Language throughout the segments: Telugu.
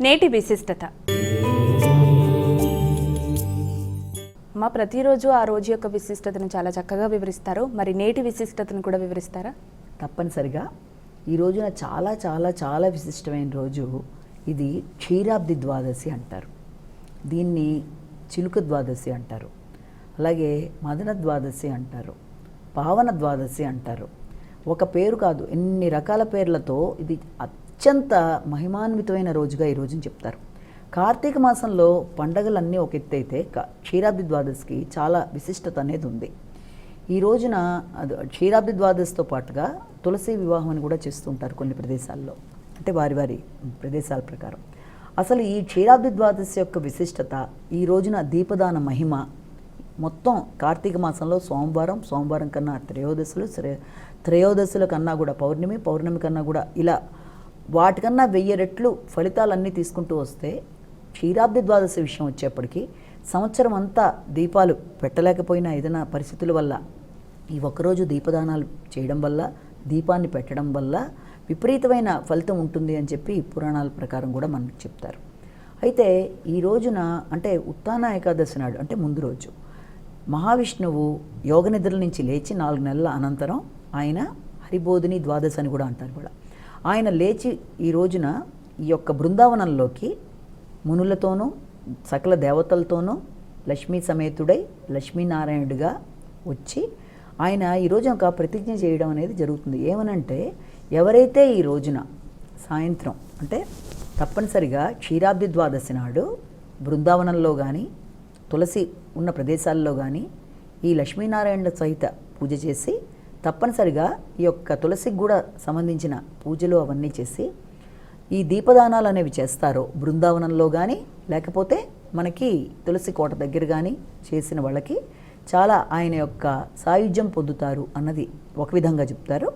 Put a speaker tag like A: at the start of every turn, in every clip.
A: నేటి విశిష్టత. మా ప్రతిరోజు ఆ రోజు యొక్క విశిష్టతను చాలా చక్కగా వివరిస్తారు. మరి నేటి విశిష్టతను కూడా వివరిస్తారా?
B: తప్పనిసరిగా. ఈ రోజున చాలా చాలా చాలా విశిష్టమైన రోజు. ఇది క్షీరాబ్ది ద్వాదశి అంటారు. దీన్ని చిలుక ద్వాదశి అంటారు. అలాగే మదన ద్వాదశి అంటారు. పావన ద్వాదశి అంటారు. ఒక పేరు కాదు, ఎన్ని రకాల పేర్లతో ఇది అత్యంత మహిమాన్వితమైన రోజుగా ఈ రోజుని చెప్తారు. కార్తీక మాసంలో పండగలన్నీ ఒక ఎత్తు అయితే క్షీరాబ్ది ద్వాదశికి చాలా విశిష్టత అనేది ఉంది. ఈ రోజున క్షీరాబ్ది ద్వాదశితో పాటుగా తులసి వివాహం అని కూడా చేస్తుంటారు కొన్ని ప్రదేశాల్లో, అంటే వారి వారి ప్రదేశాల ప్రకారం. అసలు ఈ క్షీరాబ్ది ద్వాదశి యొక్క విశిష్టత, ఈ రోజున దీపదాన మహిమ, మొత్తం కార్తీక మాసంలో సోమవారం కన్నా త్రయోదశుల కన్నా కూడా పౌర్ణమి కన్నా కూడా ఇలా వాటికన్నా 1000 రెట్లు ఫలితాలన్నీ తీసుకుంటూ వస్తే, క్షీరాబ్ది ద్వాదశి విషయం వచ్చేప్పటికీ సంవత్సరం అంతా దీపాలు పెట్టలేకపోయినా ఏదైనా పరిస్థితుల వల్ల ఈ ఒక్కరోజు దీపదానాలు చేయడం వల్ల, దీపాన్ని పెట్టడం వల్ల విపరీతమైన ఫలితం ఉంటుంది అని చెప్పి పురాణాల ప్రకారం కూడా మనకు చెప్తారు. అయితే ఈ రోజున అంటే ఉత్తాన ఏకాదశి నాడు, అంటే ముందు రోజు మహావిష్ణువు యోగనిద్రల నుంచి లేచి 4 నెలల అనంతరం ఆయన హరిబోధిని ద్వాదశి అని కూడా అంటారు కూడా. ఆయన లేచి ఈ రోజున ఈ యొక్క బృందావనంలోకి మునులతోనూ సకల దేవతలతోనూ లక్ష్మీ సమేతుడై లక్ష్మీనారాయణుడిగా వచ్చి ఆయన ఈ రోజున ఒక ప్రతిజ్ఞ చేయడం అనేది జరుగుతుంది. ఏమనంటే, ఎవరైతే ఈ రోజున సాయంత్రం అంటే తప్పనిసరిగా క్షీరాబ్ది ద్వాదశి నాడు బృందావనంలో కానీ తులసి ఉన్న ప్రదేశాల్లో కానీ ఈ లక్ష్మీనారాయణుల సహిత పూజ చేసి, తప్పనిసరిగా ఈ యొక్క తులసికి కూడా సంబంధించిన పూజలు అవన్నీ చేసి ఈ దీపదానాలు అనేవి చేస్తారో బృందావనంలో కానీ లేకపోతే మనకి తులసి కోట దగ్గర కానీ చేసిన వాళ్ళకి చాలా ఆయన యొక్క సాయుధ్యం పొందుతారు అన్నది ఒక విధంగా చెప్తారు.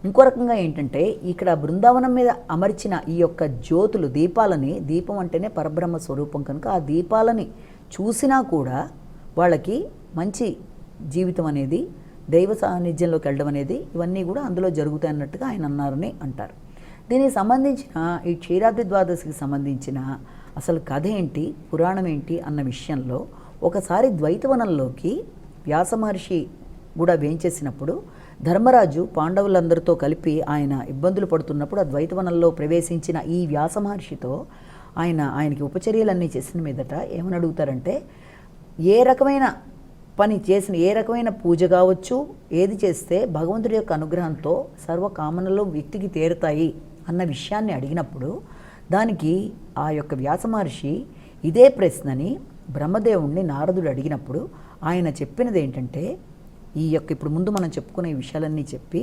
B: ఇంకో రకంగా ఏంటంటే, ఇక్కడ బృందావనం మీద అమర్చిన ఈ యొక్క జ్యోతులు, దీపాలని, దీపం అంటేనే పరబ్రహ్మ స్వరూపం కనుక ఆ దీపాలని చూసినా కూడా వాళ్ళకి మంచి జీవితం అనేది, దైవ సాన్నిధ్యంలోకి వెళ్ళడం అనేది, ఇవన్నీ కూడా అందులో జరుగుతాయి అన్నట్టుగా ఆయన అన్నారని అంటారు. దీనికి సంబంధించిన ఈ క్షీరాబ్ది ద్వాదశికి సంబంధించిన అసలు కథ ఏంటి, పురాణం ఏంటి అన్న విషయంలో ఒకసారి ద్వైతవనంలోకి వ్యాస మహర్షి కూడా వేంచేసినప్పుడు ధర్మరాజు పాండవులందరితో కలిపి ఆయన ఇబ్బందులు పడుతున్నప్పుడు ఆ ద్వైతవనంలో ప్రవేశించిన ఈ వ్యాస మహర్షితో ఆయనకి ఉపచర్యలన్నీ చేసిన మీదట ఏమని అడుగుతారంటే, ఏ రకమైన పని చేసిన, ఏ రకమైన పూజ కావచ్చు, ఏది చేస్తే భగవంతుడి యొక్క అనుగ్రహంతో సర్వకామనలు వ్యక్తికి తీరుతాయి అన్న విషయాన్ని అడిగినప్పుడు దానికి ఆ యొక్క వ్యాస మహర్షి ఇదే ప్రశ్నని బ్రహ్మదేవుణ్ణి నారదుడు అడిగినప్పుడు ఆయన చెప్పినది ఏంటంటే, ఈ యొక్క ఇప్పుడు ముందు మనం చెప్పుకునే విషయాలన్నీ చెప్పి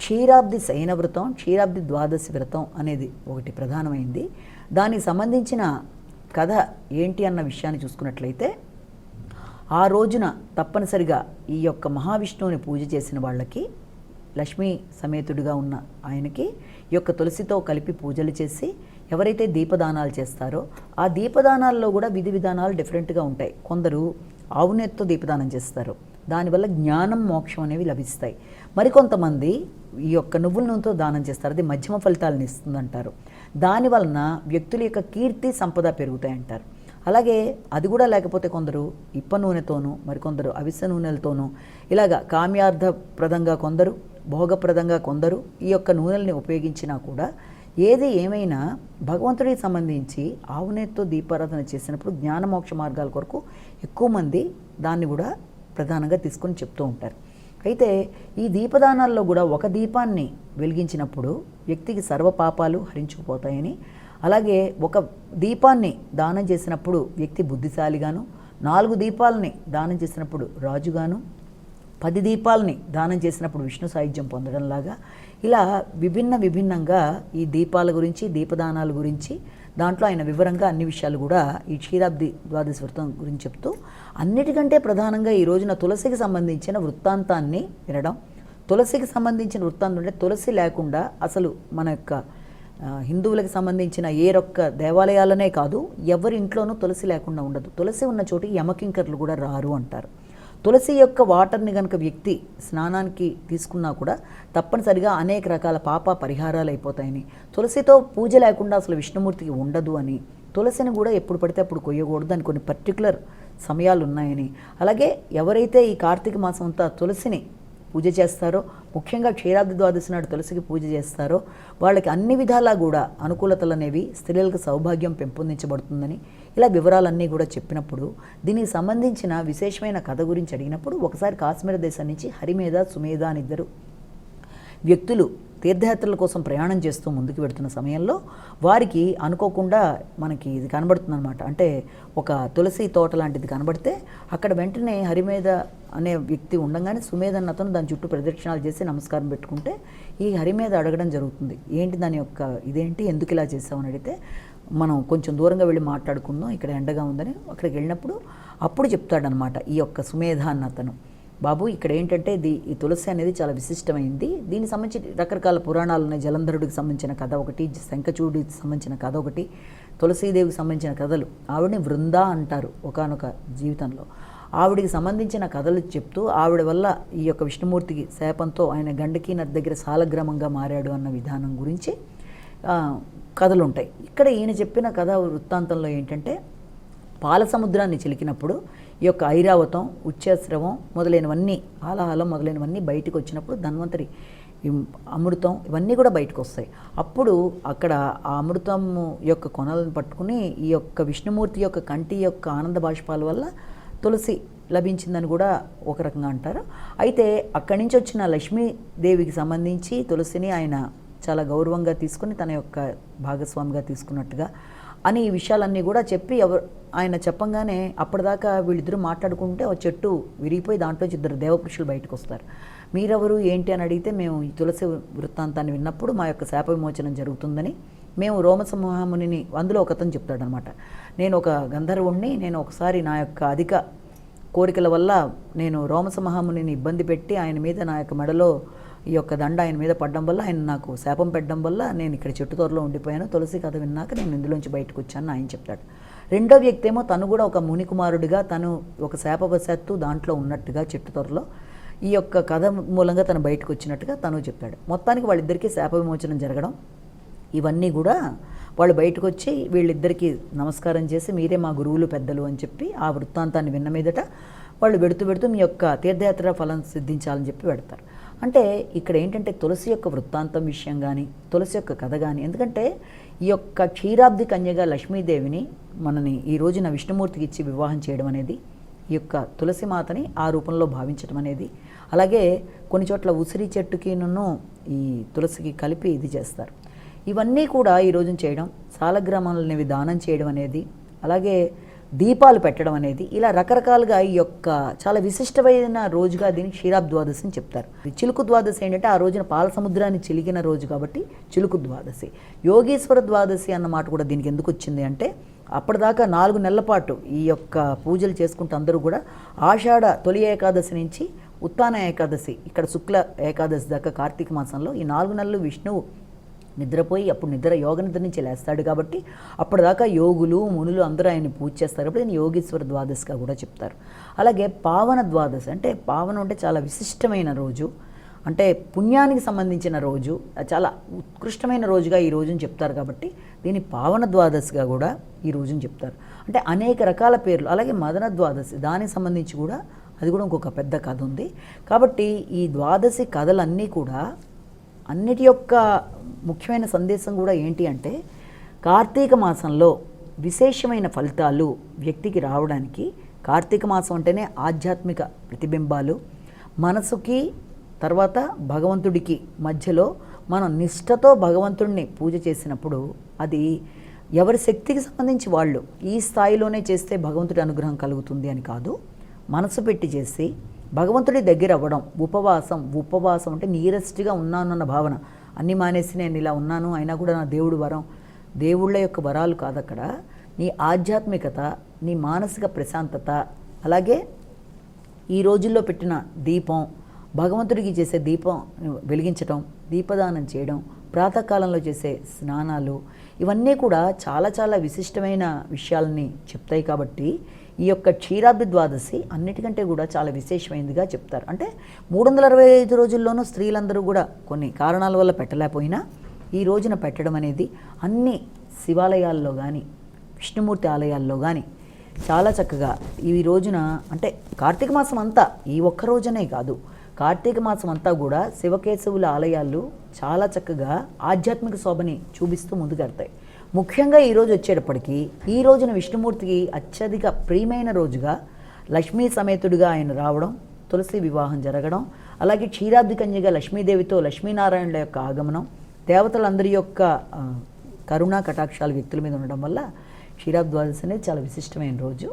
B: క్షీరాబ్ది శయన వ్రతం, క్షీరాబ్ది ద్వాదశి వ్రతం అనేది ఒకటి ప్రధానమైంది. దానికి సంబంధించిన కథ ఏంటి అన్న విషయాన్ని చూసుకున్నట్లయితే, ఆ రోజున తప్పనిసరిగా ఈ యొక్క మహావిష్ణువుని పూజ చేసిన వాళ్ళకి, లక్ష్మీ సమేతుడిగా ఉన్న ఆయనకి ఈ యొక్క తులసితో కలిపి పూజలు చేసి ఎవరైతే దీపదానాలు చేస్తారో ఆ దీపదానాల్లో కూడా విధి విధానాలు డిఫరెంట్గా ఉంటాయి. కొందరు ఆవునేత్తో దీపదానం చేస్తారు, దానివల్ల జ్ఞానం, మోక్షం అనేవి లభిస్తాయి. మరికొంతమంది ఈ యొక్క నువ్వుల నూనెతో దానం చేస్తారు, అది మధ్యమ ఫలితాలను ఇస్తుందంటారు. దానివలన వ్యక్తుల యొక్క కీర్తి, సంపద పెరుగుతాయంటారు. అలాగే అది కూడా లేకపోతే కొందరు ఇప్ప నూనెతోనూ, మరికొందరు అవిసె నూనెలతోనూ, ఇలాగా కామ్యార్థప్రదంగా కొందరు, భోగప్రదంగా కొందరు ఈ యొక్క నూనెల్ని ఉపయోగించినా కూడా ఏది ఏమైనా భగవంతుడికి సంబంధించి ఆవునేత్తో దీపారాధన చేసినప్పుడు జ్ఞానమోక్ష మార్గాల కొరకు ఎక్కువ మంది దాన్ని కూడా ప్రధానంగా తీసుకొని చెప్తూ ఉంటారు. అయితే ఈ దీపదానాల్లో కూడా ఒక దీపాన్ని వెలిగించినప్పుడు వ్యక్తికి సర్వపాపాలు హరించుకుపోతాయని, అలాగే ఒక దీపాన్ని దానం చేసినప్పుడు వ్యక్తి బుద్ధిశాలిగాను, 4 దీపాలని దానం చేసినప్పుడు రాజుగాను, 10 దీపాలని దానం చేసినప్పుడు విష్ణు సాయుధ్యం పొందడంలాగా, ఇలా విభిన్నంగా ఈ దీపాల గురించి, దీపదానాల గురించి దాంట్లో ఆయన వివరంగా అన్ని విషయాలు కూడా ఈ క్షీరాబ్ది ద్వాదశి వ్రతం గురించి చెప్తూ, అన్నిటికంటే ప్రధానంగా ఈ రోజున తులసికి సంబంధించిన వృత్తాంతాన్ని వినడం. తులసికి సంబంధించిన వృత్తాంతం అంటే తులసి లేకుండా అసలు మన యొక్క హిందువులకు సంబంధించిన ఏ ఒక్క దేవాలయాలనే కాదు, ఎవరి ఇంట్లోనూ తులసి లేకుండా ఉండదు. తులసి ఉన్న చోటికి యమకింకర్లు కూడా రారు అంటారు. తులసి యొక్క వాటర్ని కనుక వ్యక్తి స్నానానికి తీసుకున్నా కూడా తప్పనిసరిగా అనేక రకాల పాప పరిహారాలు అయిపోతాయని, తులసితో పూజ లేకుండా అసలు విష్ణుమూర్తికి ఉండదు అని, తులసిని కూడా ఎప్పుడు పడితే అప్పుడు కొయ్యకూడదు అని కొన్ని పర్టికులర్ సమయాలు ఉన్నాయని, అలాగే ఎవరైతే ఈ కార్తీక మాసం అంతా తులసిని పూజ చేస్తారో, ముఖ్యంగా క్షీరాబ్ది ద్వాదశి నాడు తులసికి పూజ చేస్తారో వాళ్ళకి అన్ని విధాలా కూడా అనుకూలతలు అనేవి, స్త్రీలకు సౌభాగ్యం పెంపొందించబడుతుందని ఇలా వివరాలన్నీ కూడా చెప్పినప్పుడు, దీనికి సంబంధించిన విశేషమైన కథ గురించి అడిగినప్పుడు, ఒకసారి కాశ్మీర దేశం నుంచి హరిమేధ సుమేధ అని ఇద్దరు వ్యక్తులు తీర్థయాత్రల కోసం ప్రయాణం చేస్తూ ముందుకు వెడుతున్న సమయంలో వారికి అనుకోకుండా మనకి ఇది కనబడుతుందన్నమాట. అంటే ఒక తులసి తోట లాంటిది కనబడితే అక్కడ వెంటనే హరిమేధ అనే వ్యక్తి ఉండగానే సుమేధ అన్న అతను దాని చుట్టూ ప్రదక్షిణాలు చేసి నమస్కారం పెట్టుకుంటే ఈ హరిమేధ అడగడం జరుగుతుంది, ఏంటి దాని యొక్క ఇదేంటి, ఎందుకు ఇలా చేసామని అడిగితే, మనం కొంచెం దూరంగా వెళ్ళి మాట్లాడుకుందాం, ఇక్కడ ఎండగా ఉందని అక్కడికి వెళ్ళినప్పుడు అప్పుడు చెప్తాడనమాట ఈ యొక్క సుమేధ అన్న అతను, బాబు ఇక్కడ ఏంటంటే ఈ తులసి అనేది చాలా విశిష్టమైంది, దీనికి సంబంధించి రకరకాల పురాణాలు ఉన్నాయి, జలంధరుడికి సంబంధించిన కథ ఒకటి, శంఖచూడికి సంబంధించిన కథ ఒకటి, తులసీదేవికి సంబంధించిన కథలు, ఆవిడని వృంద అంటారు ఒకానొక జీవితంలో, ఆవిడికి సంబంధించిన కథలు చెప్తూ ఆవిడ వల్ల ఈ యొక్క విష్ణుమూర్తికి శాపంతో ఆయన గండకీ నది దగ్గర సాలగ్రామంగా మారాడు అన్న విధానం గురించి కథలు ఉంటాయి. ఇక్కడ ఈయన చెప్పిన కథ వృత్తాంతంలో ఏంటంటే, పాల సముద్రాన్ని చిలికినప్పుడు ఈ యొక్క ఐరావతం, ఉచ్ఛస్రవం మొదలైనవన్నీ, ఆలాహలం మొదలైనవన్నీ బయటకు వచ్చినప్పుడు ధన్వంతరి అమృతం ఇవన్నీ కూడా బయటకు వస్తాయి. అప్పుడు అక్కడ ఆ అమృతం యొక్క కొనలను పట్టుకుని ఈ యొక్క విష్ణుమూర్తి యొక్క కంటి యొక్క ఆనంద బాష్పాల వల్ల తులసి లభించిందని కూడా ఒక రకంగా అంటారు. అయితే అక్కడి నుంచి వచ్చిన లక్ష్మీదేవికి సంబంధించి తులసిని ఆయన చాలా గౌరవంగా తీసుకుని తన యొక్క భాగస్వామిగా తీసుకున్నట్టుగా అని ఈ విషయాలన్నీ కూడా చెప్పి ఆయన చెప్పంగానే అప్పటిదాకా వీళ్ళిద్దరూ మాట్లాడుకుంటే ఒక చెట్టు విరిగిపోయి దాంట్లో ఇద్దరు దేవపురుషులు బయటకు వస్తారు. మీరెవరు ఏంటి అని అడిగితే, మేము ఈ తులసి వృత్తాంతాన్ని విన్నప్పుడు మా యొక్క శాప విమోచనం జరుగుతుందని, మేము రోమసింహమునిని, అందులో ఒకతను చెప్తాడనమాట, నేను ఒక గంధర్వుణ్ణి, నేను ఒకసారి నా యొక్క అధిక కోరికల వల్ల నేను రోమసింహమునిని ఇబ్బంది పెట్టి ఆయన మీద నా యొక్క మెడలో ఈ యొక్క దండ ఆయన మీద పడడం వల్ల, ఆయన నాకు శాపం పెట్టడం వల్ల నేను ఇక్కడ చెట్టు తోటలో ఉండిపోయాను, తులసి కథ విన్నాక నేను ఇందులోంచి బయటకు వచ్చాను ఆయన చెప్తాడు. రెండో వ్యక్తి ఏమో తను కూడా ఒక ముని కుమారుడిగా, తను ఒక శాపవశాత్తు దాంట్లో ఉన్నట్టుగా చెట్టు తోటలో ఈ యొక్క కథ మూలంగా తను బయటకు వచ్చినట్టుగా తను చెప్పాడు. మొత్తానికి వాళ్ళిద్దరికీ శాప విమోచనం జరగడం, ఇవన్నీ కూడా వాళ్ళు బయటకు వచ్చి వీళ్ళిద్దరికీ నమస్కారం చేసి, మీరే మా గురువులు పెద్దలు అని చెప్పి ఆ వృత్తాంతాన్ని విన్న మీదట వాళ్ళు పెడుతూ మీ యొక్క తీర్థయాత్ర ఫలం సిద్ధించాలని చెప్పి పెడతారు. అంటే ఇక్కడ ఏంటంటే తులసి యొక్క వృత్తాంతం విషయం కానీ, తులసి యొక్క కథ కానీ, ఎందుకంటే ఈ యొక్క క్షీరాబ్ది కన్యగా లక్ష్మీదేవిని మనని ఈ రోజున విష్ణుమూర్తికి ఇచ్చి వివాహం చేయడం అనేది, ఈ యొక్క తులసి మాతని ఆ రూపంలో భావించడం అనేది, అలాగే కొన్ని చోట్ల ఉసిరి చెట్టుకిను ఈ తులసికి కలిపి ఇది చేస్తారు. ఇవన్నీ కూడా ఈ రోజున చేయడం, సాలగ్రామాలనేవి దానం చేయడం అనేది, అలాగే దీపాలు పెట్టడం అనేది, ఇలా రకరకాలుగా ఈ యొక్క చాలా విశిష్టమైన రోజుగా దీనికి క్షీరాబ్ది ద్వాదశి అని చెప్తారు. చిలుకు ద్వాదశి ఏంటంటే ఆ రోజున పాల సముద్రాన్ని చిలికిన రోజు కాబట్టి చిలుకు ద్వాదశి. యోగేశ్వర ద్వాదశి అన్నమాట కూడా దీనికి ఎందుకు వచ్చింది అంటే, అప్పటిదాకా 4 నెలల పాటు ఈ యొక్క పూజలు చేసుకుంటూ అందరూ కూడా ఆషాఢ తొలి ఏకాదశి నుంచి ఉత్తాన ఏకాదశి, ఇక్కడ శుక్ల ఏకాదశి దాకా కార్తీక మాసంలో ఈ 4 నెలలు విష్ణువు నిద్రపోయి అప్పుడు యోగ నిద్ర నుంచి లేస్తాడు కాబట్టి అప్పటిదాకా యోగులు మునులు అందరూ ఆయన్ని పూజ చేస్తారు. అప్పుడు దీన్ని యోగేశ్వర ద్వాదశిగా కూడా చెప్తారు. అలాగే పావన ద్వాదశి అంటే, పావనం అంటే చాలా విశిష్టమైన రోజు, అంటే పుణ్యానికి సంబంధించిన రోజు, చాలా ఉత్కృష్టమైన రోజుగా ఈ రోజుని చెప్తారు కాబట్టి దీన్ని పావన ద్వాదశిగా కూడా ఈ రోజుని చెప్తారు. అంటే అనేక రకాల పేర్లు. అలాగే మదన ద్వాదశి, దానికి సంబంధించి కూడా అది కూడా ఇంకొక పెద్ద కథ ఉంది. కాబట్టి ఈ ద్వాదశి కథలన్నీ కూడా అన్నిటి యొక్క ముఖ్యమైన సందేశం కూడా ఏంటి అంటే, కార్తీక మాసంలో విశేషమైన ఫలితాలు వ్యక్తికి రావడానికి, కార్తీక మాసం అంటేనే ఆధ్యాత్మిక ప్రతిబింబాలు, మనసుకి తర్వాత భగవంతుడికి మధ్యలో మనం నిష్ఠతో భగవంతుడిని పూజ చేసినప్పుడు అది ఎవరి శక్తికి సంబంధించి వాళ్ళు ఈ స్థాయిలోనే చేస్తే భగవంతుడి అనుగ్రహం కలుగుతుంది అని కాదు, మనసు పెట్టి చేసి భగవంతుడి దగ్గర అవ్వడం. ఉపవాసం అంటే నీరస్ట్గా ఉన్నాను అన్న భావన, అన్నీ మానేసి నేను ఇలా ఉన్నాను అయినా కూడా నా దేవుడు వరం, దేవుళ్ళ యొక్క వరాలు కాదు అక్కడ, నీ ఆధ్యాత్మికత, నీ మానసిక ప్రశాంతత, అలాగే ఈ రోజుల్లో పెట్టిన దీపం, భగవంతుడికి చేసే దీపం వెలిగించడం, దీపదానం చేయడం, ప్రాతకాలంలో చేసే స్నానాలు, ఇవన్నీ కూడా చాలా చాలా విశిష్టమైన విషయాలని చెప్తాయి. కాబట్టి ఈ యొక్క క్షీరాబ్ది ద్వాదశి అన్నిటికంటే కూడా చాలా విశేషమైనదిగా చెప్తారు. అంటే 365 రోజుల్లోనూ స్త్రీలందరూ కూడా కొన్ని కారణాల వల్ల పెట్టలేకపోయినా ఈ రోజున పెట్టడం అనేది అన్ని శివాలయాల్లో కానీ విష్ణుమూర్తి ఆలయాల్లో కానీ చాలా చక్కగా ఈ రోజున, అంటే కార్తీక మాసం అంతా ఈ ఒక్క రోజునే కాదు, కార్తీక మాసం అంతా కూడా శివకేశవుల ఆలయాలు చాలా చక్కగా ఆధ్యాత్మిక శోభని చూపిస్తూ ముందుకెడతాయి. ముఖ్యంగా ఈరోజు వచ్చేటప్పటికి ఈ రోజున విష్ణుమూర్తికి అత్యధిక ప్రియమైన రోజుగా లక్ష్మీ సమేతుడిగా ఆయన రావడం, తులసి వివాహం జరగడం, అలాగే క్షీరాబ్ది కన్యగా లక్ష్మీదేవితో లక్ష్మీనారాయణుల యొక్క ఆగమనం, దేవతలందరి యొక్క కరుణా కటాక్షాలు వ్యక్తుల మీద ఉండడం వల్ల క్షీరాబ్ది ద్వాదశి అనేది చాలా విశిష్టమైన రోజు.